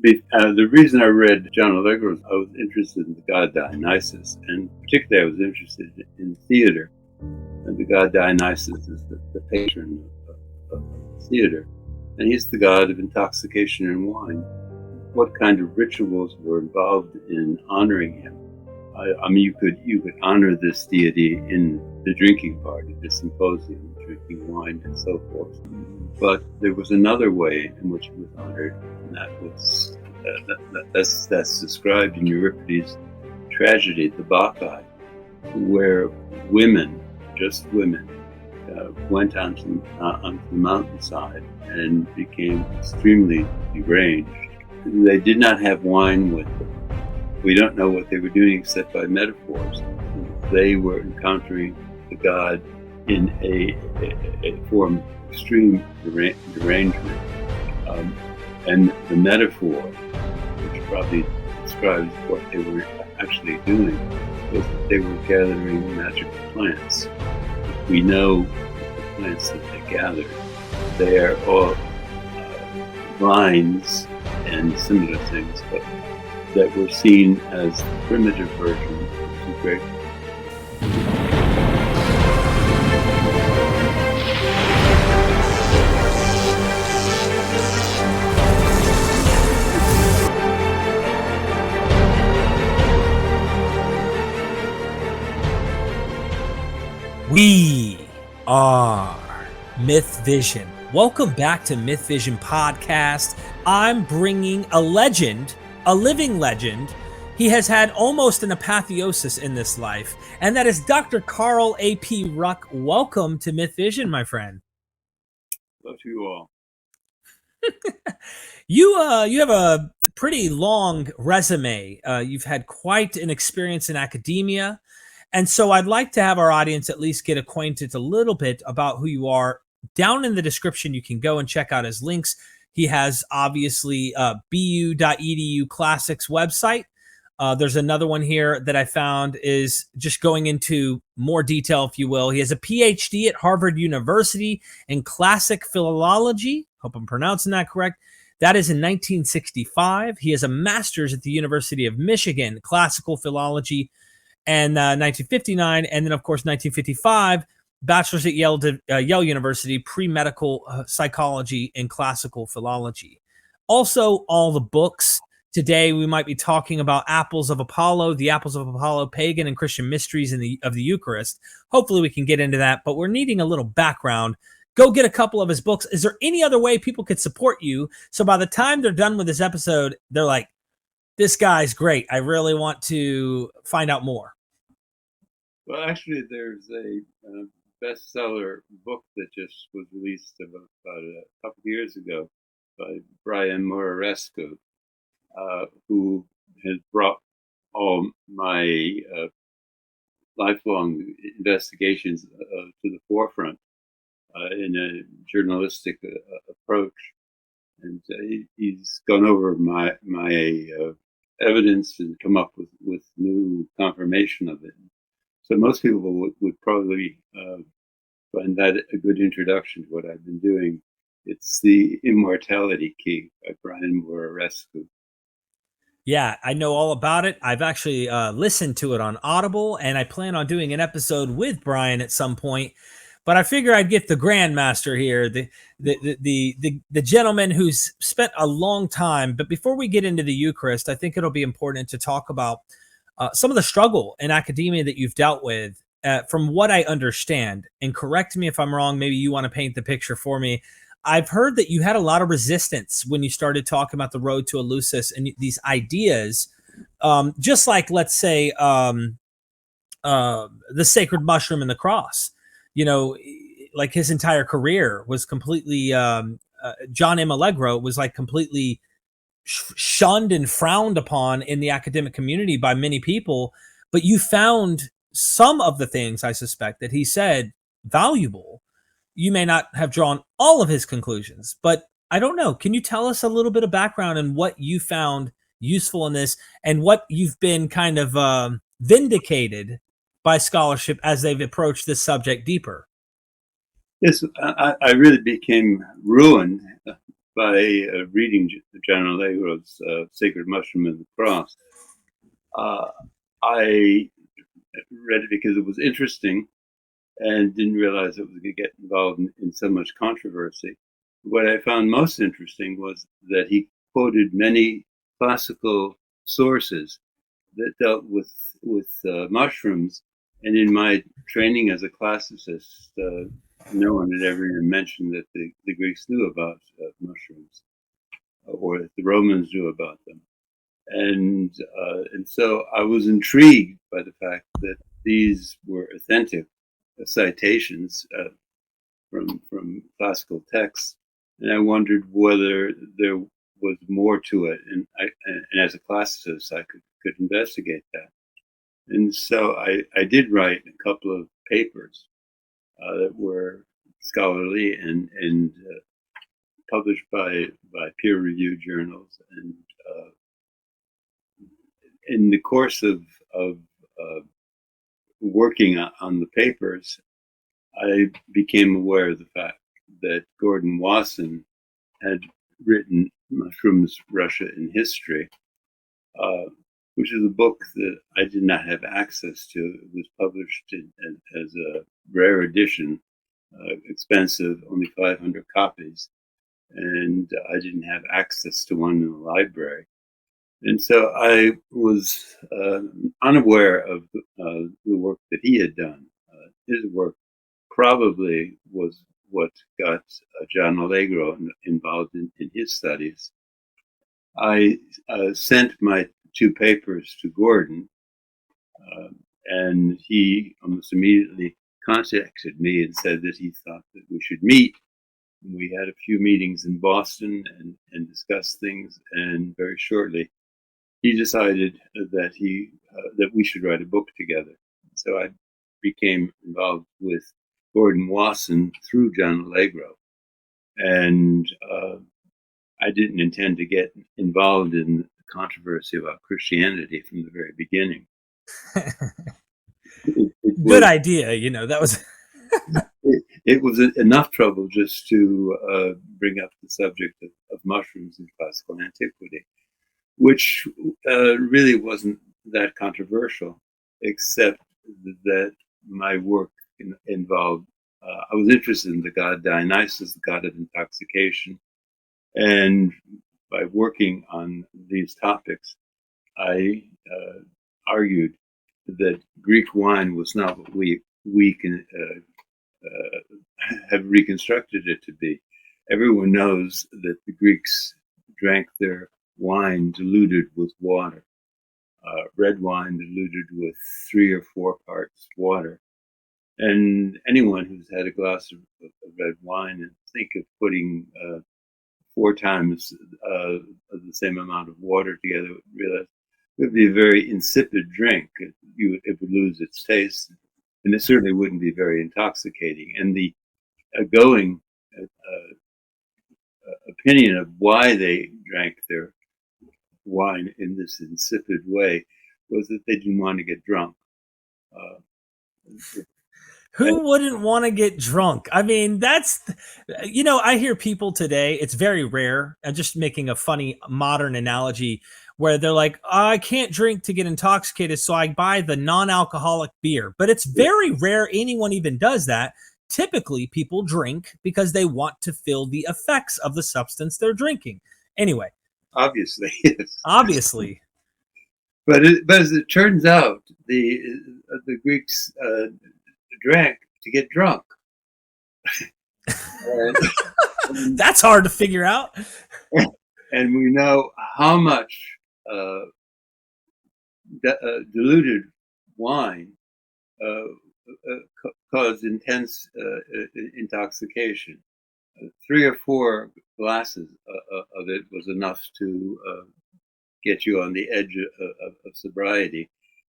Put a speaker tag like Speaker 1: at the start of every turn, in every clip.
Speaker 1: The reason I read John Allegro's, I was interested in the god Dionysus, and particularly I was interested in theater. And the god Dionysus is the patron of theater, and he's the god of intoxication and wine. What kind of rituals were involved in honoring him? I mean, you could honor this deity in the drinking party, the symposium, drinking wine and so forth. But there was another way in which it was honored, and that was that's described in Euripides' tragedy, the Bacchae, where women, just women, went onto the mountainside and became extremely deranged. They did not have wine with them. We don't know what they were doing except by metaphors. They were encountering the god in a form of extreme derangement. And the metaphor, which probably describes what they were actually doing, was that they were gathering magical plants. We know the plants that they gathered. They are all vines and similar things, but that were seen as the primitive version of the great.
Speaker 2: We are MythVision. Welcome back to MythVision Podcast. I'm bringing a legend, a living legend. He has had almost an apotheosis in this life, and that is Dr. Carl A.P. Ruck. Welcome to MythVision, my friend.
Speaker 1: Hello to you all.
Speaker 2: You have a pretty long resume. You've had quite an experience in academia. And so I'd like to have our audience at least get acquainted a little bit about who you are. Down in the description, you can go and check out his links. He has obviously bu.edu classics website. There's another one here that I found is just going into more detail, if you will. He has a PhD at Harvard University in classic philology. Hope I'm pronouncing that correct. That is in 1965. He has a master's at the University of Michigan, classical philology, and 1959, and then of course 1955, bachelor's at Yale University, pre-medical psychology and classical philology. Also, all the books. Today we might be talking about Apples of Apollo, the Apples of Apollo, Pagan and Christian Mysteries of the Eucharist. Hopefully we can get into that, but we're needing a little background. Go get a couple of his books. Is there any other way people could support you? So by the time they're done with this episode, they're like, this guy's great. I really want to find out more.
Speaker 1: Well, actually, there's a bestseller book that just was released about a couple of years ago by Brian Morarescu, who has brought all my lifelong investigations to the forefront in a journalistic approach. And he's gone over my evidence and come up with new confirmation of it. So most people would probably find that a good introduction to what I've been doing. It's The Immortality Key by Brian Morarescu.
Speaker 2: Yeah, I know all about it. I've actually listened to it on Audible, and I plan on doing an episode with Brian at some point. But I figure I'd get the grandmaster here, the gentleman who's spent a long time. But before we get into the Eucharist, I think it'll be important to talk about some of the struggle in academia that you've dealt with. From what I understand, and correct me if I'm wrong, maybe you want to paint the picture for me. I've heard that you had a lot of resistance when you started talking about the road to Eleusis and these ideas, just like, let's say, the sacred mushroom and the cross. You know, like his entire career was completely, John M. Allegro was like completely shunned and frowned upon in the academic community by many people. But you found some of the things, I suspect, that he said valuable. You may not have drawn all of his conclusions, but I don't know. Can you tell us a little bit of background and what you found useful in this and what you've been kind of vindicated by scholarship as they've approached this subject deeper?
Speaker 1: Yes, I really became ruined by reading John Allegro's Sacred Mushroom and the Cross. I read it because it was interesting and didn't realize it was going to get involved in so much controversy. What I found most interesting was that he quoted many classical sources that dealt with mushrooms. And in my training as a classicist, no one had ever even mentioned that the Greeks knew about mushrooms, or that the Romans knew about them. And so I was intrigued by the fact that these were authentic citations from classical texts, and I wondered whether there was more to it. And as a classicist, I could investigate that. And so I did write a couple of papers that were scholarly and published by peer-reviewed journals. And in the course of working on the papers, I became aware of the fact that Gordon Wasson had written Mushrooms, Russia, and History, which is a book that I did not have access to. It was published as a rare edition, expensive, only 500 copies, and I didn't have access to one in the library. And so I was unaware of the work that he had done. His work probably was what got John Allegro involved in his studies. I sent my two papers to Gordon, and he almost immediately contacted me and said that he thought that we should meet. We had a few meetings in Boston and discussed things, and very shortly he decided that we should write a book together. So I became involved with Gordon Wasson through John Allegro, and I didn't intend to get involved in the controversy about Christianity from the very beginning.
Speaker 2: Good idea, that was.
Speaker 1: It was enough trouble just to bring up the subject of mushrooms in classical antiquity, which really wasn't that controversial, except that my work involved, I was interested in the god Dionysus, the god of intoxication. And by working on these topics, I argued that Greek wine was not what we can have reconstructed it to be. Everyone knows that the Greeks drank their wine diluted with water, red wine diluted with 3 or 4 parts water. And anyone who's had a glass of red wine and think of putting 4 times the same amount of water together would realize it would be a very insipid drink. It would lose its taste, and it certainly wouldn't be very intoxicating. And the going opinion of why they drank their wine in this insipid way was that they didn't want to get drunk.
Speaker 2: Who wouldn't want to get drunk? I mean, I hear people today, it's very rare. I'm just making a funny modern analogy where they're like, I can't drink to get intoxicated, so I buy the non-alcoholic beer. But it's very rare anyone even does that. Typically, people drink because they want to feel the effects of the substance they're drinking. Anyway.
Speaker 1: Obviously, yes.
Speaker 2: Obviously.
Speaker 1: But as it turns out, the Greeks drank to get drunk.
Speaker 2: That's hard to figure out.
Speaker 1: And we know how much diluted wine caused intense intoxication. 3 or 4 glasses of it was enough to get you on the edge of sobriety.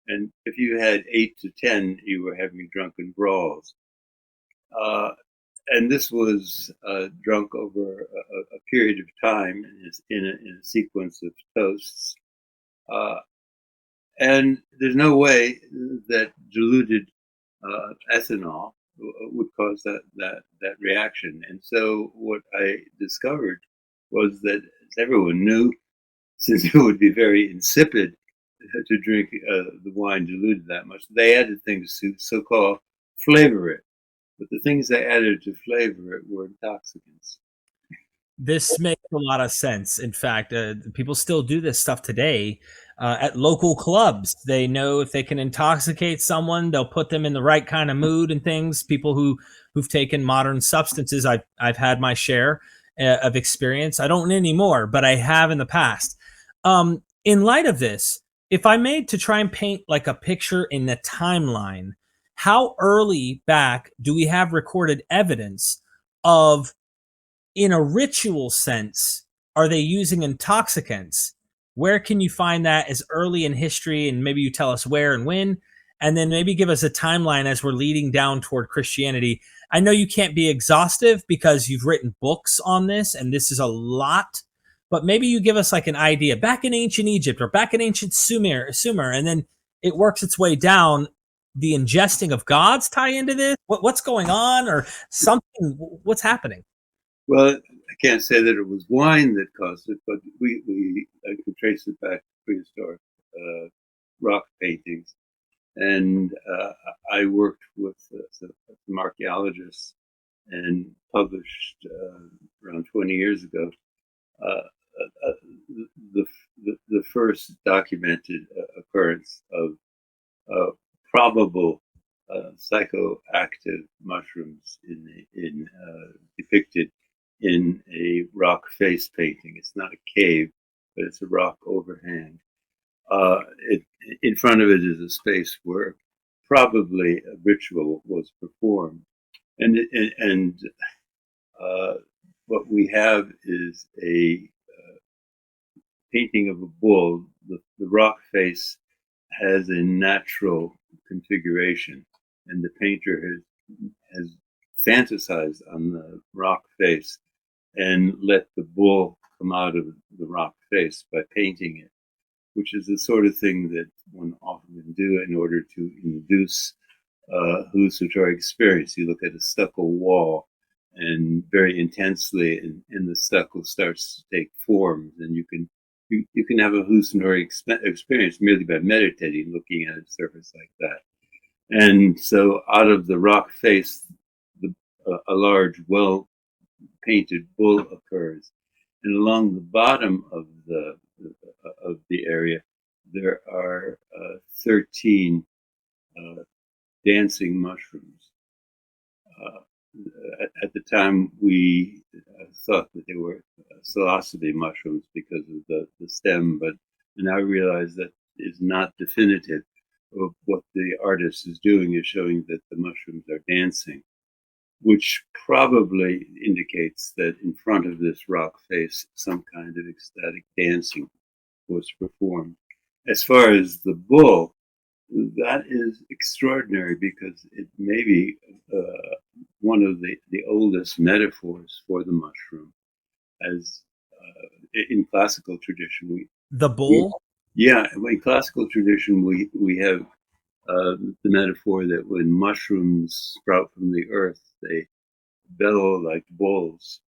Speaker 1: And if you had 8 to 10, you were having drunken brawls. And this was drunk over a period of time in a sequence of toasts. And there's no way that diluted ethanol would cause that reaction. And so what I discovered was that, as everyone knew, since it would be very insipid to drink the wine diluted that much, they added things to so-called flavor it. But the things they added to flavor it were intoxicants.
Speaker 2: This makes a lot of sense. In fact, people still do this stuff today at local clubs. They know if they can intoxicate someone, they'll put them in the right kind of mood and things. People who've taken modern substances, I've had my share of experience. I don't anymore, but I have in the past. In light of this, if I made to try and paint like a picture in the timeline, how early back do we have recorded evidence of, in a ritual sense, are they using intoxicants? Where can you find that as early in history? And maybe you tell us where and when, and then maybe give us a timeline as we're leading down toward Christianity. I know you can't be exhaustive because you've written books on this, and this is a lot, but maybe you give us like an idea back in ancient Egypt or back in ancient Sumer, and then it works its way down. The ingesting of gods tie into this? What's going on, or something? What's happening?
Speaker 1: Well, I can't say that it was wine that caused it, but I can trace it back to prehistoric rock paintings. And I worked with some archaeologists and published around 20 years ago the first documented occurrence of probable psychoactive mushrooms depicted in a rock face painting. It's not a cave, but it's a rock overhang. In front of it is a space where probably a ritual was performed, and what we have is a painting of a bull. The rock face has a natural configuration, and the painter has fantasized on the rock face and let the bull come out of the rock face by painting it, which is the sort of thing that one often can do in order to induce hallucinatory experience. You look at a stucco wall, and very intensely, and the stucco starts to take forms, and you can have a hallucinatory experience merely by meditating, looking at a surface like that. And so, out of the rock face, a large, well-painted bull occurs, and along the bottom of the area, there are 13 dancing mushrooms. At the time, we thought that they were psilocybe mushrooms because of the stem, but now I realize that is not definitive of what the artist is doing, is showing that the mushrooms are dancing, which probably indicates that in front of this rock face, some kind of ecstatic dancing was performed. As far as the bull, that is extraordinary because it may be one of the oldest metaphors for the mushroom. As in classical tradition,
Speaker 2: the bull.
Speaker 1: In classical tradition, we have the metaphor that when mushrooms sprout from the earth, they bellow like bulls.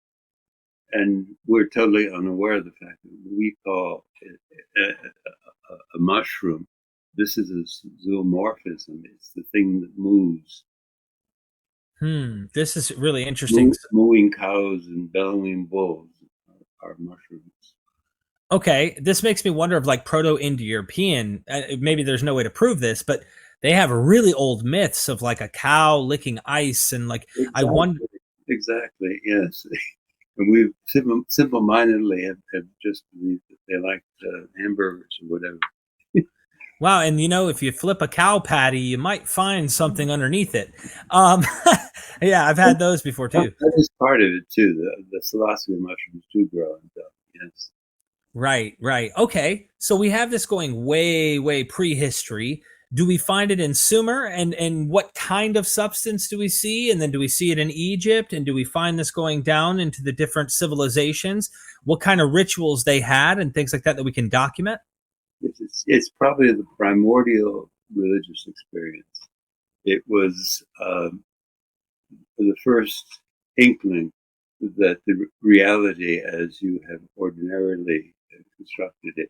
Speaker 1: And we're totally unaware of the fact that we call it a mushroom. This is a zoomorphism. It's the thing that moves.
Speaker 2: This is really interesting.
Speaker 1: Mooing cows and bellowing bulls are mushrooms.
Speaker 2: Okay, this makes me wonder of like Proto-Indo-European. Maybe there's no way to prove this, but they have really old myths of like a cow licking ice, and like
Speaker 1: exactly.
Speaker 2: I wonder.
Speaker 1: Exactly, yes. And we simple-mindedly have just believed that they liked hamburgers or whatever.
Speaker 2: Wow, and if you flip a cow patty, you might find something underneath it. Yeah, I've had those before too.
Speaker 1: That is part of it too. The psilocybe mushrooms do grow in dung. Yes.
Speaker 2: Right. Okay, so we have this going way prehistory. Do we find it in Sumer, and what kind of substance do we see? And then do we see it in Egypt? And do we find this going down into the different civilizations? What kind of rituals they had and things like that we can document?
Speaker 1: It's probably the primordial religious experience. It was the first inkling that the reality as you have ordinarily constructed it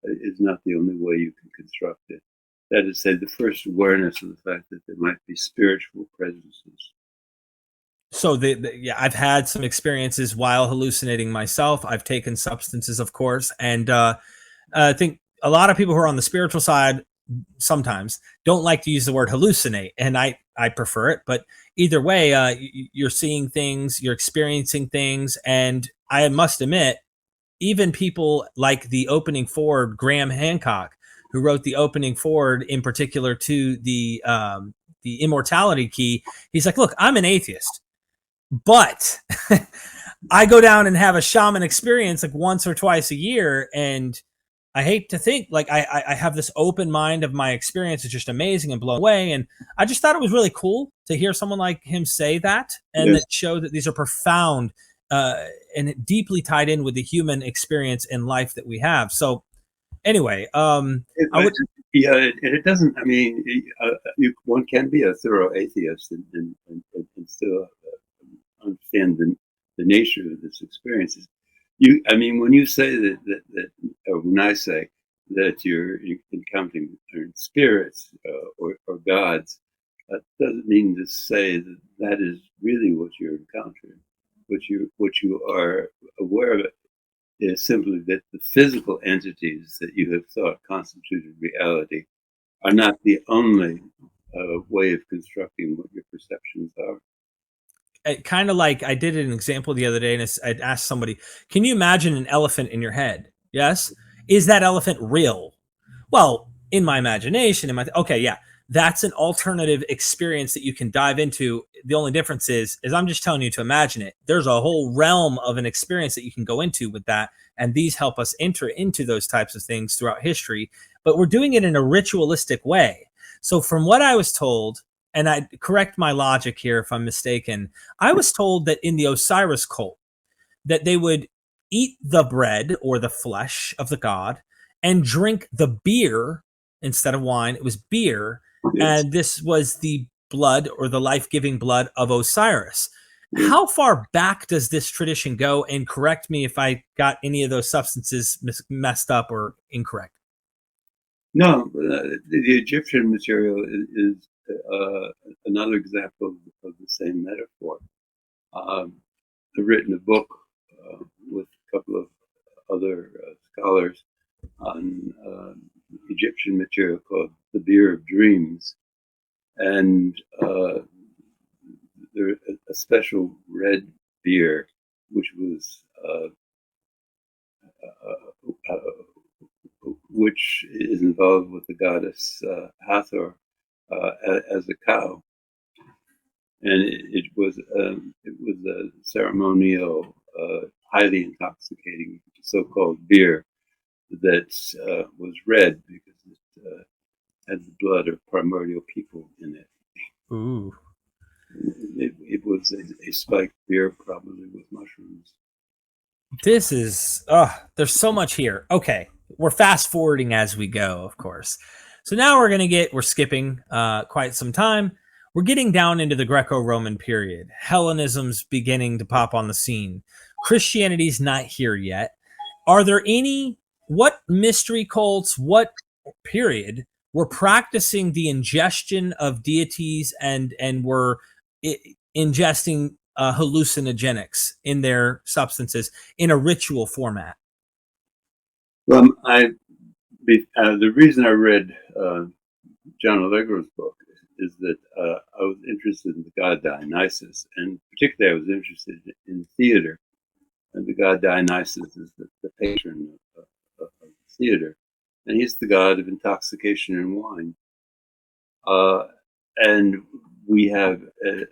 Speaker 1: is not the only way you can construct it. That is, say, the first awareness of the fact that there might be spiritual presences.
Speaker 2: So yeah, I've had some experiences while hallucinating myself. I've taken substances, of course, and I think a lot of people who are on the spiritual side sometimes don't like to use the word hallucinate, and I prefer it. But either way, you're seeing things, you're experiencing things, and I must admit, even people like the opening forward, Graham Hancock, who wrote the opening forward in particular to the immortality key, he's like, look, I'm an atheist, but I go down and have a shaman experience like once or twice a year, and I hate to think like I have this open mind of my experience is just amazing and blown away. And I just thought it was really cool to hear someone like him say that, and
Speaker 1: Yes.
Speaker 2: that show that these are profound and deeply tied in with the human experience in life that we have. So anyway, I would.
Speaker 1: Yeah, and it doesn't. I mean, one can be a thorough atheist and still understand the nature of this experience. I mean, when you say or when I say that you're encountering spirits or gods, that doesn't mean to say that that is really what you're encountering. What you are aware of is simply that the physical entities that you have thought constituted reality are not the only way of constructing what your perceptions are.
Speaker 2: Kind of like I did an example the other day, and I'd asked somebody, "Can you imagine an elephant in your head?" Yes. Is that elephant real? Well, in my imagination, okay, yeah, that's an alternative experience that you can dive into. The only difference is I'm just telling you to imagine it. There's a whole realm of an experience that you can go into with that, and these help us enter into those types of things throughout history. But we're doing it in a ritualistic way. So, from what I was told, and I correct my logic here if I'm mistaken, I was told that in the Osiris cult, that they would eat the bread or the flesh of the god and drink the beer instead of wine. It was beer,
Speaker 1: Yes.
Speaker 2: and this was the blood or the life-giving blood of Osiris.
Speaker 1: Yes.
Speaker 2: How far back does this tradition go? And correct me if I got any of those substances messed up or incorrect.
Speaker 1: No, the Egyptian material is another example of the same metaphor. I've written a book with a couple of other scholars on Egyptian material called The Beer of Dreams. And there's a special red beer, which was which is involved with the goddess Hathor as a cow, and it was a ceremonial, highly intoxicating so-called beer that was red because it had the blood of primordial people in it.
Speaker 2: Ooh.
Speaker 1: It was a spiked beer, probably with mushrooms.
Speaker 2: This is there's so much here. Okay, we're fast forwarding as we go, of course. So now we're skipping quite some time. We're getting down into the Greco-Roman period. Hellenism's beginning to pop on the scene. Christianity's not here yet. Are there what mystery cults, what period were practicing the ingestion of deities and were ingesting hallucinogenics in their substances in a ritual format?
Speaker 1: Well, the reason I read John Allegro's book is that I was interested in the god Dionysus, and particularly I was interested in theater. And the god Dionysus is the patron of theater, and he's the god of intoxication and wine. And we have a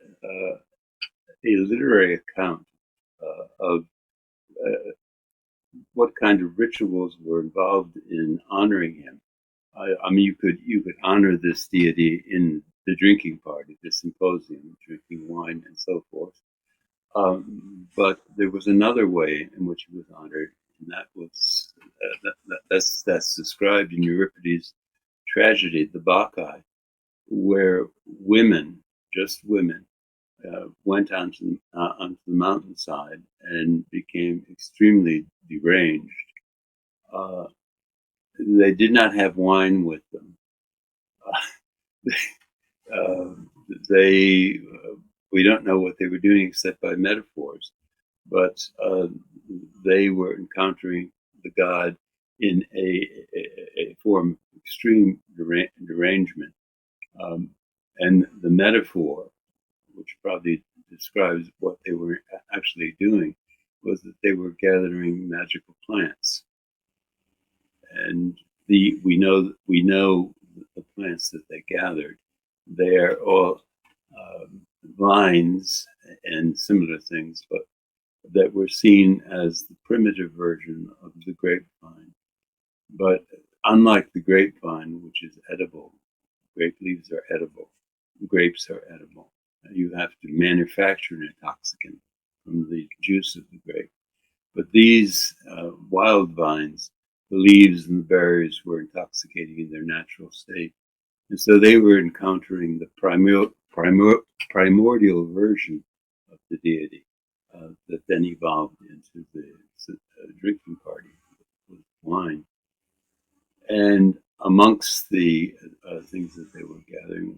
Speaker 1: literary account of what kind of rituals were involved in honoring him. I mean, you could honor this deity in the drinking party, the symposium, drinking wine and so forth. But there was another way in which he was honored, and that was that's described in Euripides' tragedy, the Bacchae, where women, just women, went onto the mountainside and became extremely deranged. They did not have wine with them. Uh, they we don't know what they were doing except by metaphors, but they were encountering the God in a form of extreme derangement. And the metaphor, which probably describes what they were actually doing, was that they were gathering magical plants. And we know the plants that they gathered. They are all vines and similar things, but that were seen as the primitive version of the grapevine. But unlike the grapevine, which is edible, grape leaves are edible, grapes are edible. You have to manufacture an intoxicant from the juice of the grape. But these wild vines, the leaves and the berries were intoxicating in their natural state. And so they were encountering the primordial version of the deity that then evolved into the drinking party with wine. And amongst the things that they were gathering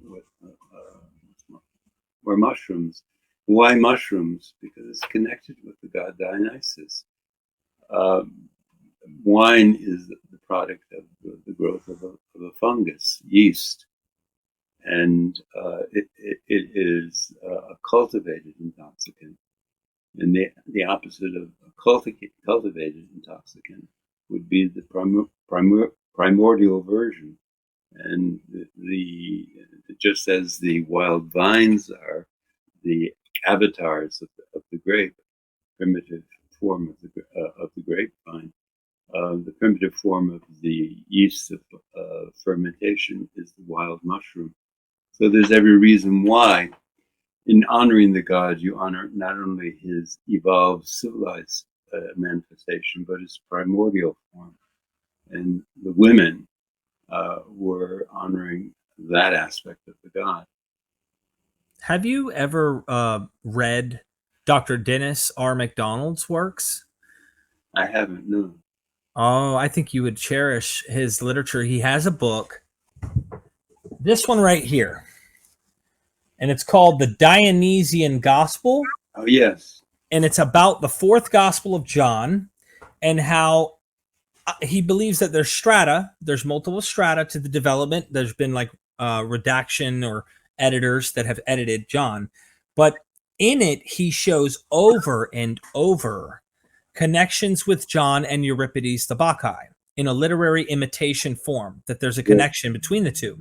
Speaker 1: were mushrooms. Why mushrooms? Because it's connected with the god Dionysus. Wine is the product of the growth of a fungus, yeast, and it is a cultivated intoxicant. And the opposite of a cultivated intoxicant would be the primordial version. And just as the wild vines are the avatars of the grape, primitive form of the grapevine, the primitive form of the yeast of fermentation is the wild mushroom. So there's every reason why, in honoring the god, you honor not only his evolved, civilized manifestation, but his primordial form. And the women were honoring that aspect of the god.
Speaker 2: Have you ever read Dr. Dennis R. MacDonald's works?
Speaker 1: I haven't, no.
Speaker 2: Oh, I think you would cherish his literature. He has a book, this one right here, and it's called The Dionysian Gospel.
Speaker 1: Oh, yes.
Speaker 2: And it's about the fourth Gospel of John and how he believes that there's multiple strata to the development. There's been like redaction or editors that have edited John. But in it, he shows over and over connections with John and Euripides the Bacchae in a literary imitation form, that there's a connection between the two.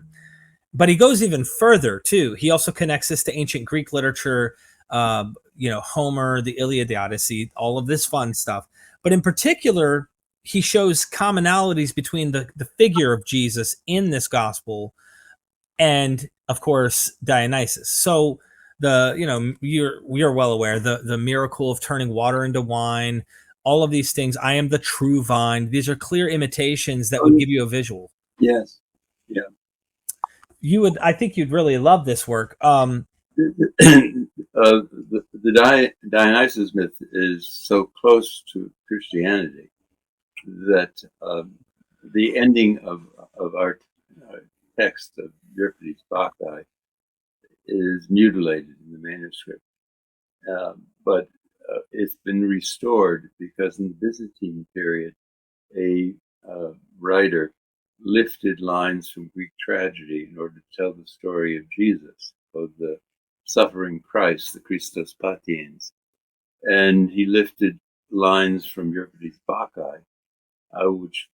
Speaker 2: But he goes even further, too. He also connects this to ancient Greek literature, Homer, the Iliad, the Odyssey, all of this fun stuff. But in particular, he shows commonalities between the figure of Jesus in this gospel and, of course, Dionysus. So you're well aware, the miracle of turning water into wine, all of these things. I am the true vine. These are clear imitations that would give you a visual.
Speaker 1: Yes. Yeah.
Speaker 2: I think you'd really love this work.
Speaker 1: The Dionysus myth is so close to Christianity that the ending of our text of Euripides Bacchae is mutilated in the manuscript, but it's been restored because in the Byzantine period, a writer lifted lines from Greek tragedy in order to tell the story of Jesus, of the suffering Christ, the Christos Patiens. And he lifted lines from Euripides Bacchae, which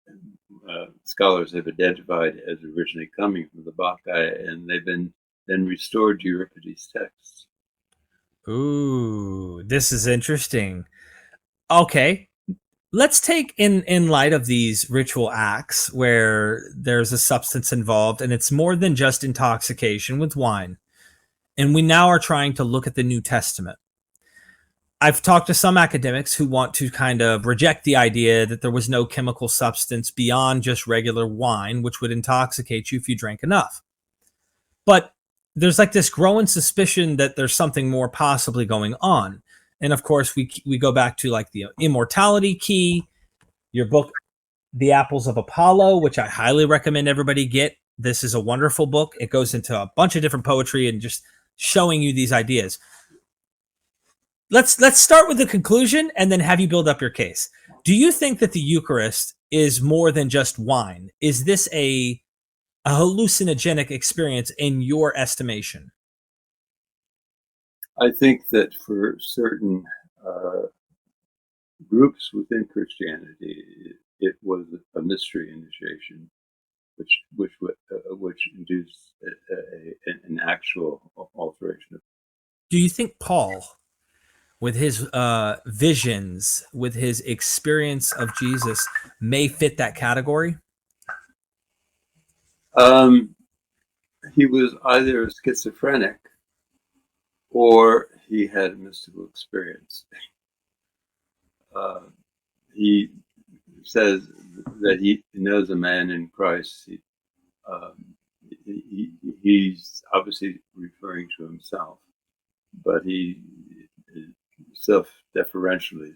Speaker 1: scholars have identified as originally coming from the Bacchae, and they've been then restored to Euripides' texts.
Speaker 2: Ooh, this is interesting. Okay. Let's take in light of these ritual acts where there's a substance involved and it's more than just intoxication with wine. And we now are trying to look at the New Testament. I've talked to some academics who want to kind of reject the idea that there was no chemical substance beyond just regular wine, which would intoxicate you if you drank enough. But there's like this growing suspicion that there's something more possibly going on. And of course, we go back to like the immortality key, your book, The Apples of Apollo, which I highly recommend everybody get. This is a wonderful book. It goes into a bunch of different poetry and just showing you these ideas. Let's start with the conclusion and then have you build up your case. Do you think that the Eucharist is more than just wine? Is this a hallucinogenic experience in your estimation?
Speaker 1: I think that for certain groups within Christianity, it was a mystery initiation, which induced an actual alteration.
Speaker 2: Do you think Paul, with his visions, with his experience of Jesus, may fit that category?
Speaker 1: He was either schizophrenic or he had a mystical experience. He says that he knows a man in Christ. He's obviously referring to himself, but he self-deferentially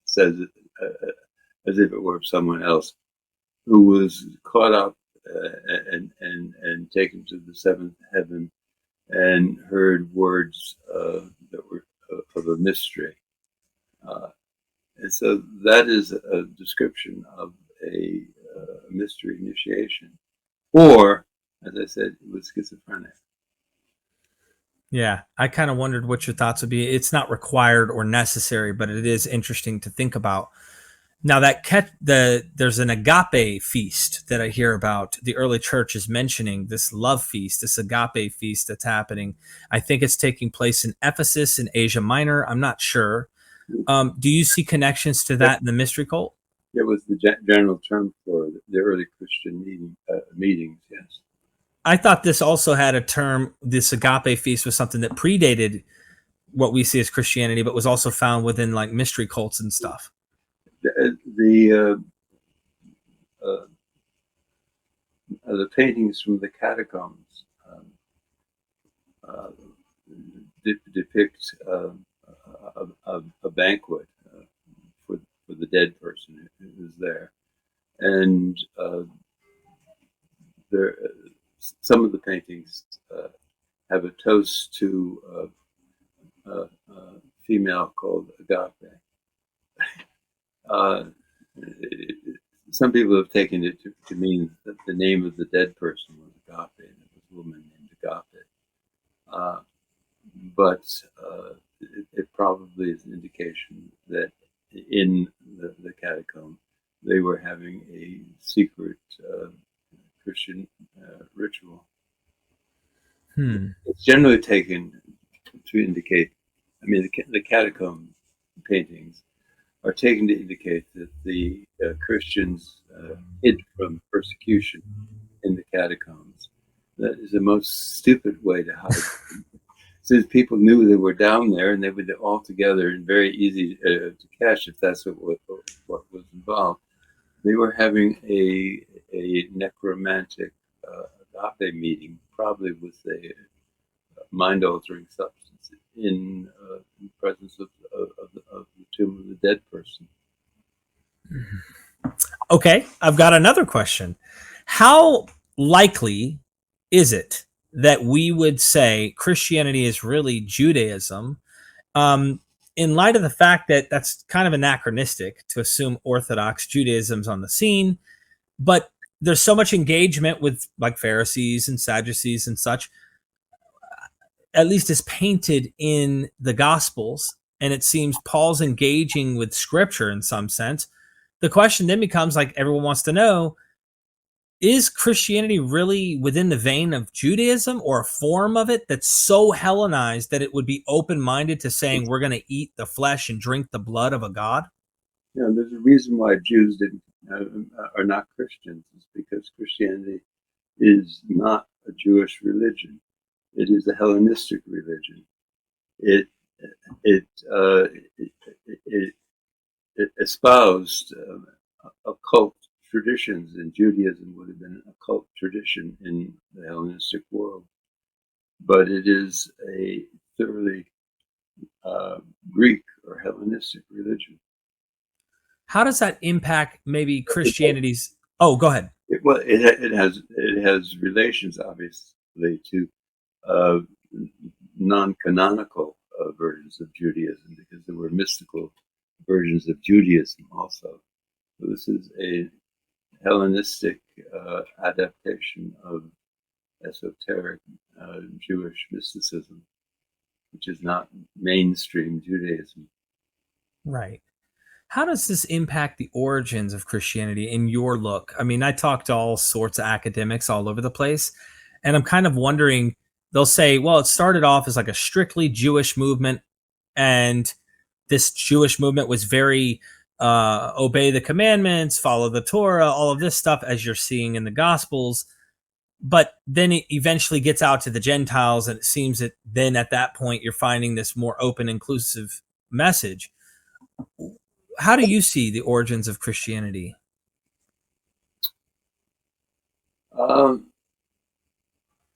Speaker 1: says it as if it were someone else who was caught up and taken to the seventh heaven and heard words that were of a mystery. And so that is a description of a mystery initiation. Or, as I said, it was schizophrenic.
Speaker 2: Yeah, I kind of wondered what your thoughts would be. It's not required or necessary, but it is interesting to think about. Now there's an agape feast that I hear about. The early church is mentioning this love feast, this agape feast that's happening. I think it's taking place in Ephesus in Asia Minor. I'm not sure. Do you see connections to that in the mystery cult?
Speaker 1: It was the general term for the early Christian meetings, yes.
Speaker 2: I thought this also had a term, this agape feast was something that predated what we see as Christianity, but was also found within like mystery cults and stuff.
Speaker 1: The paintings from the catacombs depict a banquet for the dead person who was there, and some of the paintings have a toast to a female called Agape. Some people have taken it to mean that the name of the dead person was Agape, and it was a woman named Agape. But it probably is an indication that in the catacomb they were having a secret Christian ritual. It's generally taken to indicate, I mean, the catacomb paintings are taken to indicate that the Christians hid from persecution in the catacombs. That is the most stupid way to hide. Since people knew they were down there and they were all together and very easy to catch if that's what was involved. They were having a necromantic agape meeting, probably with a mind-altering substance in the presence of the tomb of the dead person.
Speaker 2: Okay, I've got another question. How likely is it that we would say Christianity is really Judaism, in light of the fact that that's kind of anachronistic to assume Orthodox Judaism's on the scene, but there's so much engagement with like Pharisees and Sadducees and such, at least is painted in the Gospels, and it seems Paul's engaging with Scripture in some sense. The question then becomes, like everyone wants to know, is Christianity really within the vein of Judaism or a form of it that's so Hellenized that it would be open-minded to saying we're going to eat the flesh and drink the blood of a god?
Speaker 1: Yeah, there's a reason why Jews are not Christians. It's because Christianity is not a Jewish religion. It is a Hellenistic religion. It espoused occult traditions, and Judaism would have been an occult tradition in the Hellenistic world. but it is a thoroughly Greek or Hellenistic religion.
Speaker 2: How does that impact maybe Christianity's? Oh, go ahead.
Speaker 1: It has relations, obviously, to uh, non-canonical versions of Judaism, because there were mystical versions of Judaism also. So this is a Hellenistic adaptation of esoteric Jewish mysticism, which is not mainstream Judaism.
Speaker 2: Right. How does this impact the origins of Christianity in your look? I mean, I talk to all sorts of academics all over the place, and I'm kind of wondering, they'll say, well, it started off as like a strictly Jewish movement, and this Jewish movement was very obey the commandments, follow the Torah, all of this stuff, as you're seeing in the Gospels. But then it eventually gets out to the Gentiles, and it seems that then at that point you're finding this more open, inclusive message. How do you see the origins of Christianity?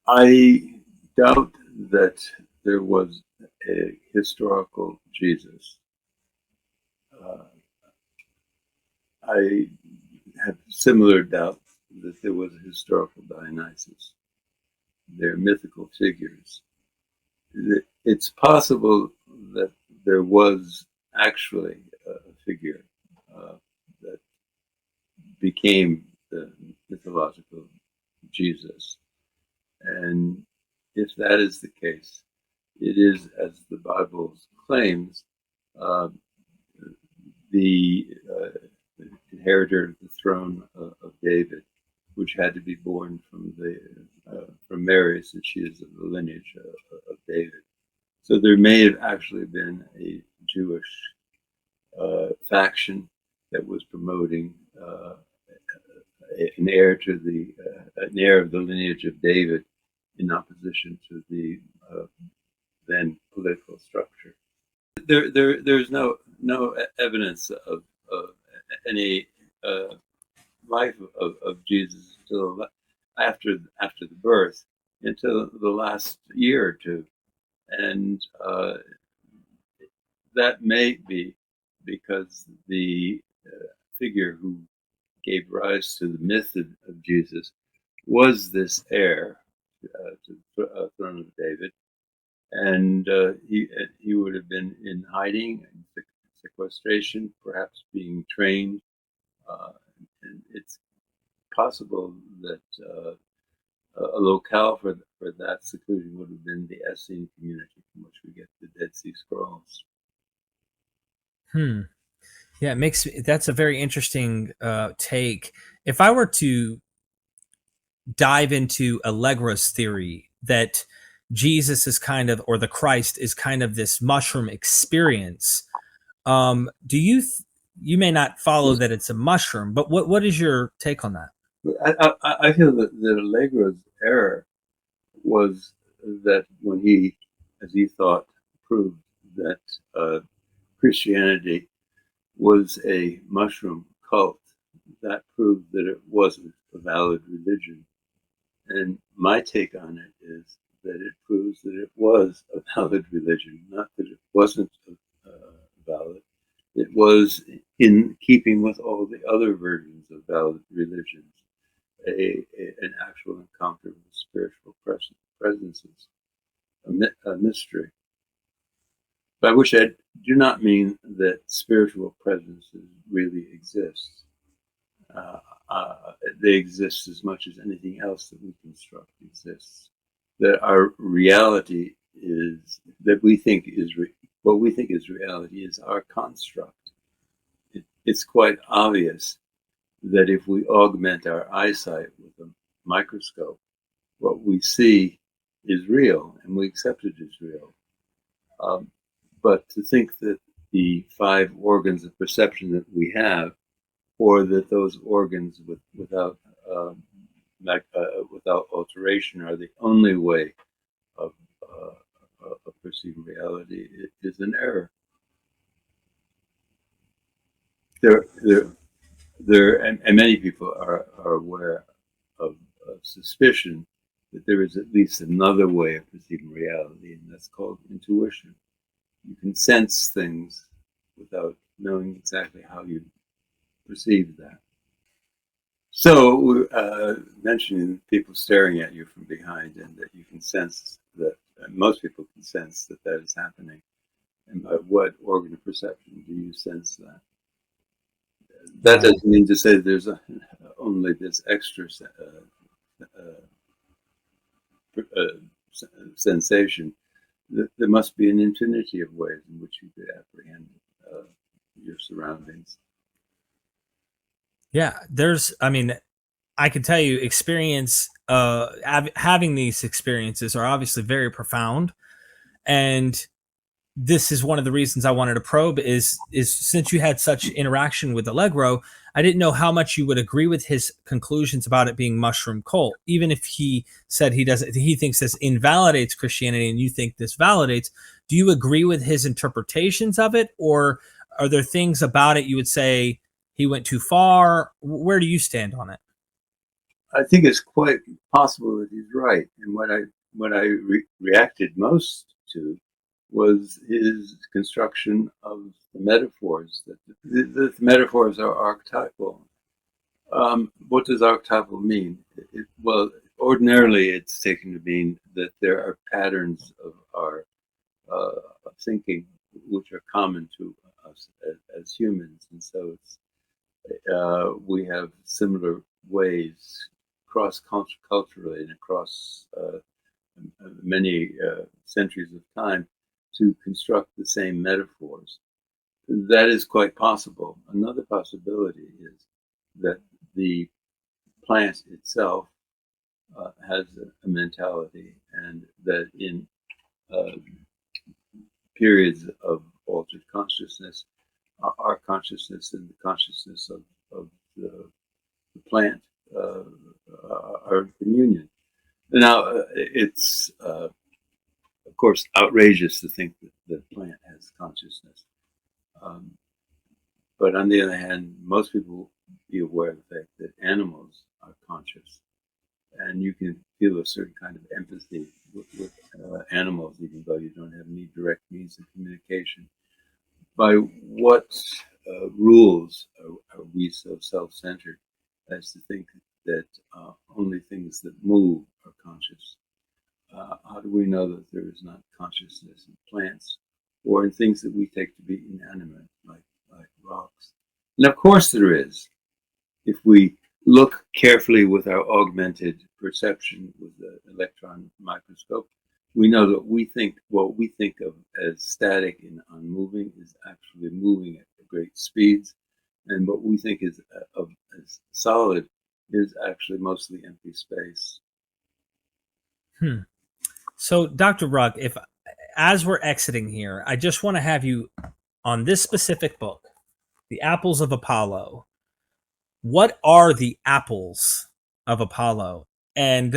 Speaker 1: I doubt that there was a historical Jesus. I have similar doubts that there was a historical Dionysus. They're mythical figures. It's possible that there was actually a figure that became the mythological Jesus. And if that is the case, it is, as the Bible claims, the inheritor of the throne of David, which had to be born from Mary, since she is of the lineage of David. So there may have actually been a Jewish faction that was promoting an heir to an heir of the lineage of David, in opposition to the then political structure. There's no evidence of any life of Jesus until after the birth, until the last year or two, and that may be because the figure who gave rise to the myth of Jesus was this heir to the throne of David, and he would have been in hiding, and sequestration, perhaps being trained. And it's possible that a locale for that seclusion would have been the Essene community, from which we get the Dead Sea Scrolls.
Speaker 2: Yeah, that's a very interesting take. If I were to dive into Allegra's theory that Jesus is kind of, or the Christ is kind of this mushroom experience, do you you may not follow that it's a mushroom, but what is your take on that?
Speaker 1: I feel that Allegra's error was that when he, as he thought, proved that Christianity was a mushroom cult, that proved that it wasn't a valid religion. And my take on it is that it proves that it was a valid religion, not that it wasn't valid. It was in keeping with all the other versions of valid religions, an actual encounter with spiritual presences, a mystery. By which I do not mean that spiritual presences really exist. They exist as much as anything else that we construct exists. That our reality is, that we think is what we think is reality is our construct. It's quite obvious that if we augment our eyesight with a microscope, what we see is real, and we accept it as real. But to think that the 5 organs of perception that we have, or that those organs without alteration are the only way of perceiving reality, is an error. And many people are aware of suspicion that there is at least another way of perceiving That's called intuition. You can sense things without knowing exactly how you perceive that. So, mentioning people staring at you from behind, and that you can sense that, most people can sense that that is happening. And by what organ of perception do you sense that? That doesn't mean to say there's only this extra sensation. There must be an infinity of ways in which you could apprehend your surroundings.
Speaker 2: Yeah, I can tell you having these experiences are obviously very profound. And this is one of the reasons I wanted to probe is since you had such interaction with Allegro, I didn't know how much you would agree with his conclusions about it being mushroom cult. Even if he said he thinks this invalidates Christianity and you think this validates, do you agree with his interpretations of it? Or are there things about it you would say he went too far? Where do you stand on it?
Speaker 1: I think it's quite possible that he's right. And what I reacted most to was his construction of the metaphors. That the metaphors are archetypal. What does archetypal mean? Well, ordinarily it's taken to mean that there are patterns of our thinking which are common to us as humans, and so we have similar ways cross-culturally and across many centuries of time to construct the same metaphors. That is quite possible. Another possibility is that the plant itself has a mentality, and that in periods of altered consciousness, our consciousness and the consciousness of the plant are in communion. Now, it's of course outrageous to think that the plant has consciousness. But on the other hand, most people be aware of the fact that animals are conscious, and you can feel a certain kind of empathy with animals, even though you don't have any direct means of communication. By what rules are we so self-centered as to think that only things that move are conscious? How do we know that there is not consciousness in plants or in things that we take to be inanimate, like rocks? And of course there is. If we look carefully with our augmented perception with the electron microscope, we know that what we think of as static and unmoving is actually moving at great speeds, and what we think is as solid is actually mostly empty space.
Speaker 2: So, Dr. Ruck, as we're exiting here, I just want to have you on this specific book, The Apples of Apollo. What are the apples of Apollo? And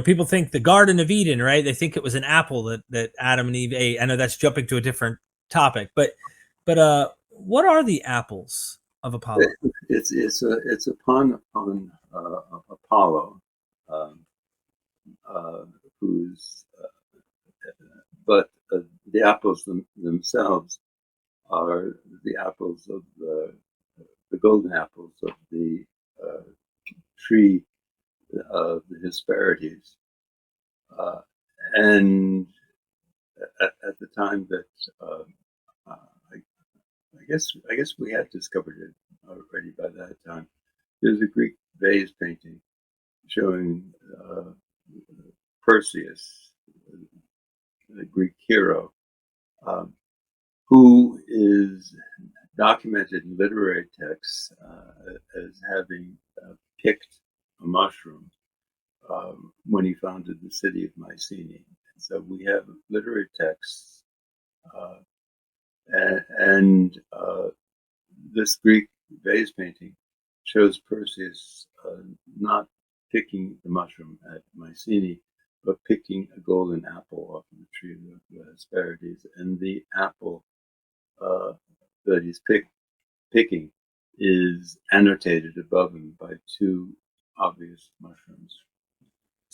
Speaker 2: people think the Garden of Eden, right? They think it was an apple that Adam and Eve ate. I know that's jumping to a different topic, but what are the apples of Apollo?
Speaker 1: It's upon Apollo, who's but the apples themselves are the apples of the golden apples of the tree of the Hesperides, and at the time that I guess we had discovered it already by that time. There's a Greek vase painting showing Perseus, the Greek hero, who is documented in literary texts as having picked a mushroom when he founded the city of Mycenae. And so we have literary texts, and this Greek vase painting shows Perseus not picking the mushroom at Mycenae, but picking a golden apple off of the tree of the Hesperides. And the apple that he's picking is annotated above him by two obvious mushrooms.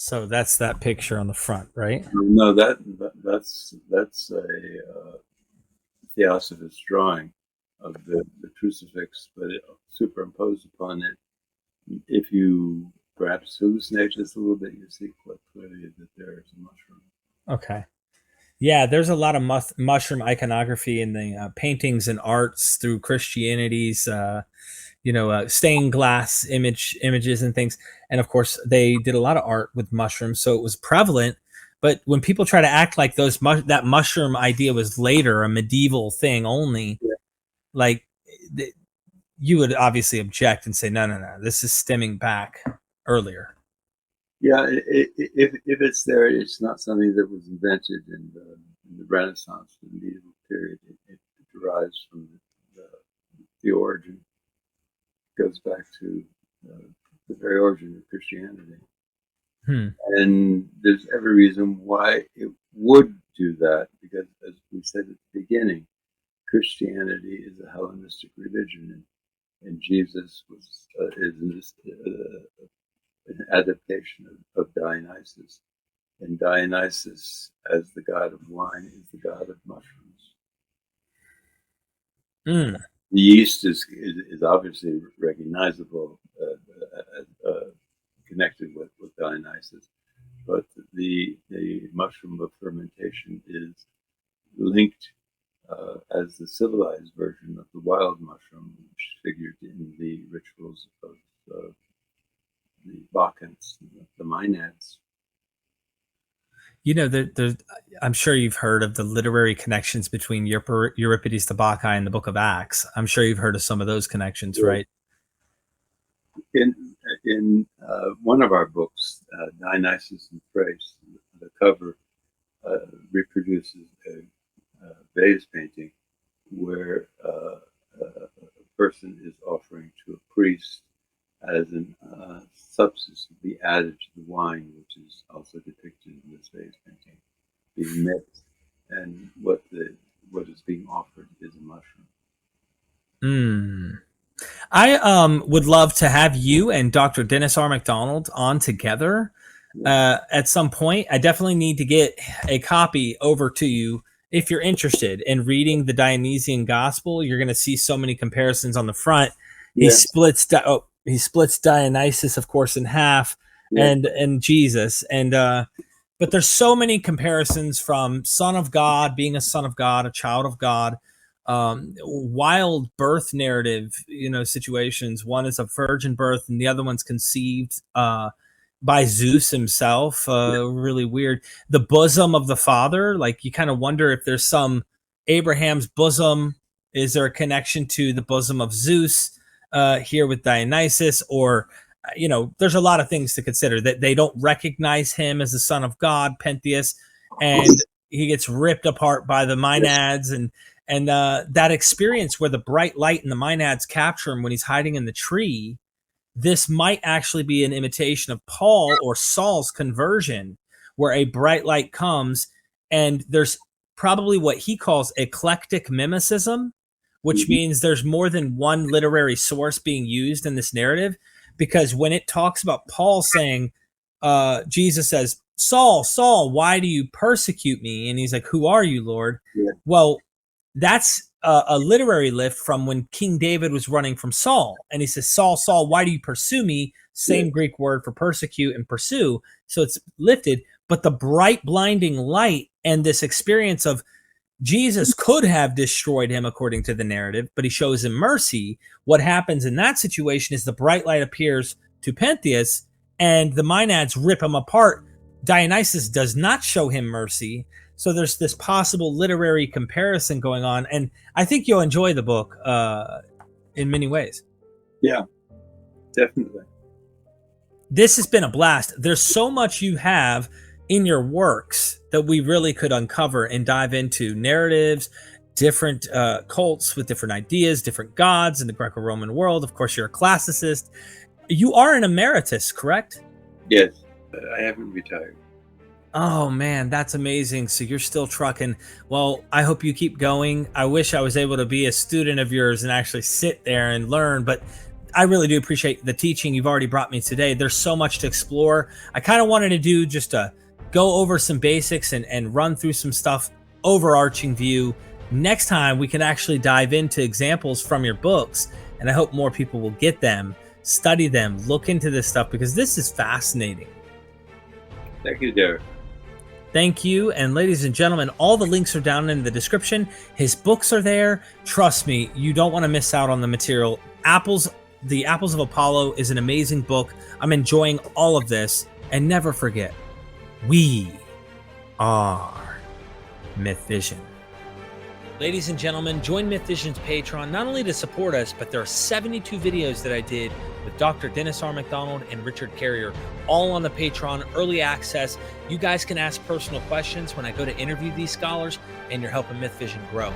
Speaker 2: So that's that picture on the front, right?
Speaker 1: No, that's a theosophist drawing of the crucifix, but it superimposed upon it. If you perhaps hallucinate just a little bit, you see quite clearly that there is a mushroom.
Speaker 2: Okay. Yeah, there's a lot of mushroom iconography in the paintings and arts through Christianity's, stained glass images and things. And of course, they did a lot of art with mushrooms, so it was prevalent. But when people try to act like that mushroom idea was later, a medieval thing only,
Speaker 1: Yeah.
Speaker 2: like you would obviously object and say, no, this is stemming back earlier.
Speaker 1: Yeah, if it's there, it's not something that was invented in the Renaissance, the medieval period. It derives from the origin. It goes back to the very origin of Christianity. And there's every reason why it would do that, because, as we said at the beginning, Christianity is a Hellenistic religion, and Jesus is an adaptation of Dionysus. And Dionysus, as the god of wine, is the god of mushrooms. The yeast is obviously recognizable, connected with Dionysus, but the mushroom of fermentation is linked as the civilized version of the wild mushroom, which figured in the rituals of the Bacchants, the Maenads.
Speaker 2: I'm sure you've heard of the literary connections between Euripides the Bacchae and the Book of Acts. I'm sure you've heard of some of those connections, yeah. Right?
Speaker 1: In one of our books, Dionysus and Thrace, the cover reproduces a vase painting where a person is offering to a priest as a substance to be added to the wine, which is also depicted in this vase painting, being mixed, and what is being offered is a mushroom.
Speaker 2: I would love to have you and Dr. Dennis R. MacDonald on together at some point. I definitely need to get a copy over to you if you're interested in reading the Dionysian Gospel. You're going to see so many comparisons on the front. Yes. He splits Dionysus, of course, in half, and Jesus, and but there's so many comparisons from Son of God, being a son of God, a child of God, wild birth narrative, situations. One is a virgin birth, and the other one's conceived by Zeus himself. Really weird. The bosom of the Father, like you kind of wonder if there's some Abraham's bosom. Is there a connection to the bosom of Zeus? Here with Dionysus, or there's a lot of things to consider, that they don't recognize him as the son of God, Pentheus, and he gets ripped apart by the Maenads, and that experience where the bright light in the Maenads capture him when he's hiding in the tree. This might actually be an imitation of Paul or Saul's conversion, where a bright light comes, and there's probably what he calls eclectic mimetism, which means there's more than one literary source being used in this narrative. Because when it talks about Paul saying, Jesus says, Saul, Saul, why do you persecute me? And he's like, who are you, Lord? Yeah. Well, that's a literary lift from when King David was running from Saul. And he says, Saul, Saul, why do you pursue me? Same Greek word for persecute and pursue. So it's lifted. But the bright, blinding light and this experience of Jesus could have destroyed him according to the narrative, but he shows him mercy. What happens in that situation is the bright light appears to Pentheus and the Maenads rip him apart. Dionysus does not show him mercy. So there's this possible literary comparison going on. And I think you'll enjoy the book in many ways.
Speaker 1: Yeah, definitely.
Speaker 2: This has been a blast. There's so much you have in your works that we really could uncover and dive into. Narratives, different cults with different ideas, different gods in the Greco-Roman world. Of course, you're a classicist. You are an emeritus, correct?
Speaker 1: Yes, I haven't retired.
Speaker 2: Oh man, that's amazing. So you're still trucking. Well, I hope you keep going. I wish I was able to be a student of yours and actually sit there and learn, but I really do appreciate the teaching you've already brought me today. There's so much to explore. I kind of wanted to do just a go over some basics and run through some stuff, overarching view. Next time we can actually dive into examples from your books, and I hope more people will get them, study them, look into this stuff, because this is fascinating.
Speaker 1: Thank you, Derek.
Speaker 2: Thank you. And ladies and gentlemen, all the links are down in the description. His books are there. Trust me, you don't want to miss out on the material. The Apples of Apollo is an amazing book. I'm enjoying all of this. And never forget, we are MythVision. Ladies and gentlemen, join MythVision's Patreon, not only to support us, but there are 72 videos that I did with Dr. Dennis R. McDonald and Richard Carrier, all on the Patreon, early access. You guys can ask personal questions when I go to interview these scholars, and you're helping MythVision grow.